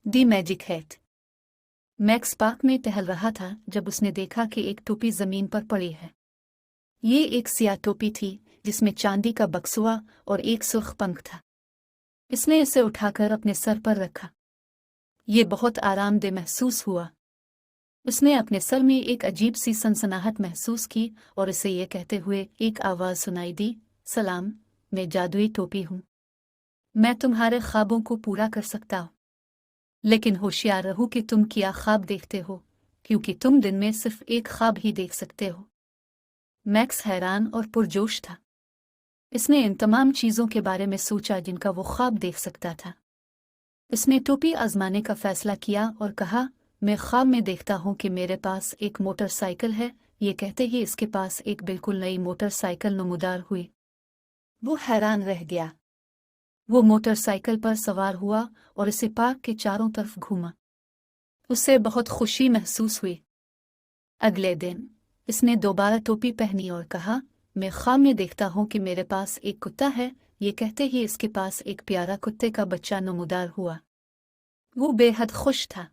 दी magic hat. Max park में टहल रहा था जब उसने देखा कि एक टोपी जमीन पर पड़ी है। ये एक सियाह टोपी थी जिसमें चांदी का बक्सुआ और एक सुर्ख पंख था। इसने इसे उठाकर अपने सर पर रखा। ये बहुत आरामदेह महसूस हुआ। उसने अपने सर में एक अजीब सी सनसनाहट महसूस की और इसे ये कहते हुए एक आवाज़ सुनाई दी, सलाम, मैं जादुई टोपी हूँ। मैं तुम्हारे ख्वाबों को पूरा कर सकता हूँ। लेकिन होशियार रहो कि तुम क्या ख्वाब देखते हो, क्योंकि तुम दिन में सिर्फ एक ख्वाब ही देख सकते हो। मैक्स हैरान और पुरजोश था। इसने इन तमाम चीज़ों के बारे में सोचा जिनका वो ख्वाब देख सकता था। इसने टोपी आजमाने का फैसला किया और कहा, मैं ख्वाब में देखता हूँ कि मेरे पास एक मोटरसाइकिल है। ये कहते ही इसके पास एक बिल्कुल नई मोटरसाइकिल नमूदार हुई। वो हैरान रह गया। वो मोटरसाइकिल पर सवार हुआ और इसे पार्क के चारों तरफ घूमा। उसे बहुत खुशी महसूस हुई। अगले दिन इसने दोबारा टोपी पहनी और कहा, मैं ख्वाब में देखता हूँ कि मेरे पास एक कुत्ता है। ये कहते ही इसके पास एक प्यारा कुत्ते का बच्चा नमूदार हुआ। वो बेहद खुश था।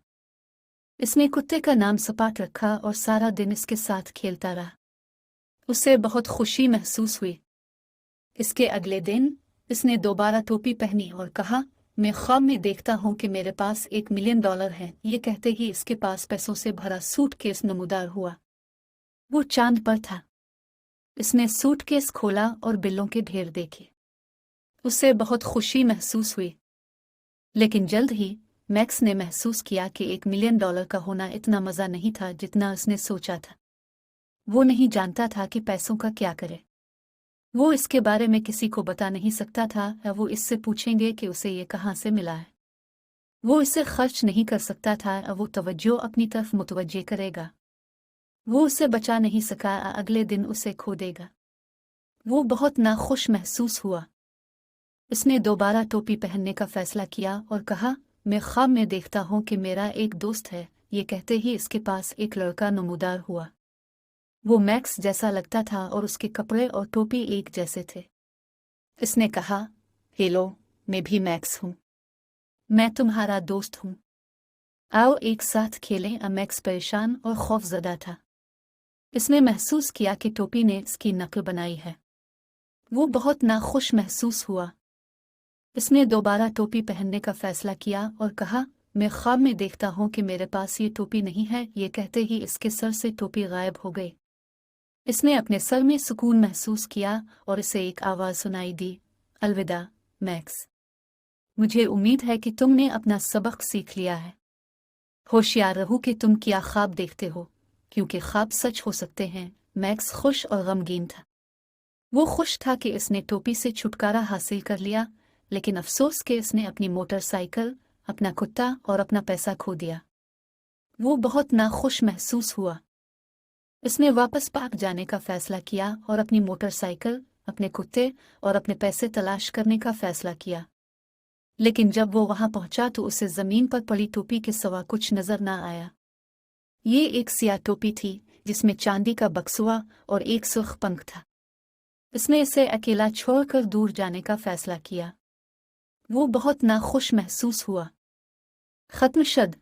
इसने कुत्ते का नाम सपाट रखा और सारा दिन इसके साथ खेलता रहा। उसे बहुत खुशी महसूस हुई। इसके अगले दिन इसने दोबारा टोपी पहनी और कहा, मैं ख्वाब में देखता हूँ कि मेरे पास $1,000,000 है। ये कहते ही इसके पास पैसों से भरा सूटकेस नमूदार हुआ। वो चांद पर था। इसने सूटकेस खोला और बिलों के ढेर देखे। उसे बहुत खुशी महसूस हुई। लेकिन जल्द ही मैक्स ने महसूस किया कि $1,000,000 का होना इतना मज़ा नहीं था जितना उसने सोचा था। वो नहीं जानता था कि पैसों का क्या करे। वो इसके बारे में किसी को बता नहीं सकता था या वो इससे पूछेंगे कि उसे ये कहाँ से मिला है। वो इसे खर्च नहीं कर सकता था या वो तवज्जो अपनी तरफ मुतवज्जे करेगा। वो उसे बचा नहीं सका, अगले दिन उसे खो देगा। वो बहुत नाखुश महसूस हुआ। उसने दोबारा टोपी पहनने का फैसला किया और कहा, मैं ख्वाब में देखता हूँ कि मेरा एक दोस्त है। ये कहते ही इसके पास एक लड़का नमूदार हुआ। वो मैक्स जैसा लगता था और उसके कपड़े और टोपी एक जैसे थे। इसने कहा, हेलो, मैं भी मैक्स हूँ। मैं तुम्हारा दोस्त हूँ। आओ एक साथ खेलें। मैक्स परेशान और खौफजदा था। इसने महसूस किया कि टोपी ने इसकी नकल बनाई है। वो बहुत नाखुश महसूस हुआ। इसने दोबारा टोपी पहनने का फैसला किया और कहा, मैं ख्वाब में देखता हूँ कि मेरे पास ये टोपी नहीं है। ये कहते ही इसके सर से टोपी गायब हो गई। इसने अपने सर में सुकून महसूस किया और इसे एक आवाज़ सुनाई दी, अलविदा मैक्स। मुझे उम्मीद है कि तुमने अपना सबक सीख लिया है। होशियार रहो कि तुम क्या ख्वाब देखते हो, क्योंकि ख्वाब सच हो सकते हैं। मैक्स खुश और गमगीन था। वो खुश था कि इसने टोपी से छुटकारा हासिल कर लिया, लेकिन अफसोस कि इसने अपनी मोटरसाइकिल, अपना कुत्ता और अपना पैसा खो दिया। वो बहुत नाखुश महसूस हुआ। इसने वापस पार्क जाने का फैसला किया और अपनी मोटरसाइकिल, अपने कुत्ते और अपने पैसे तलाश करने का फैसला किया। लेकिन जब वो वहां पहुंचा तो उसे जमीन पर पड़ी टोपी के सिवा कुछ नजर ना आया। ये एक सियाह टोपी थी जिसमें चांदी का बक्सुआ और एक सुर्ख पंख था। इसने इसे अकेला छोड़कर दूर जाने का फैसला किया। वो बहुत नाखुश महसूस हुआ। खत्म शद।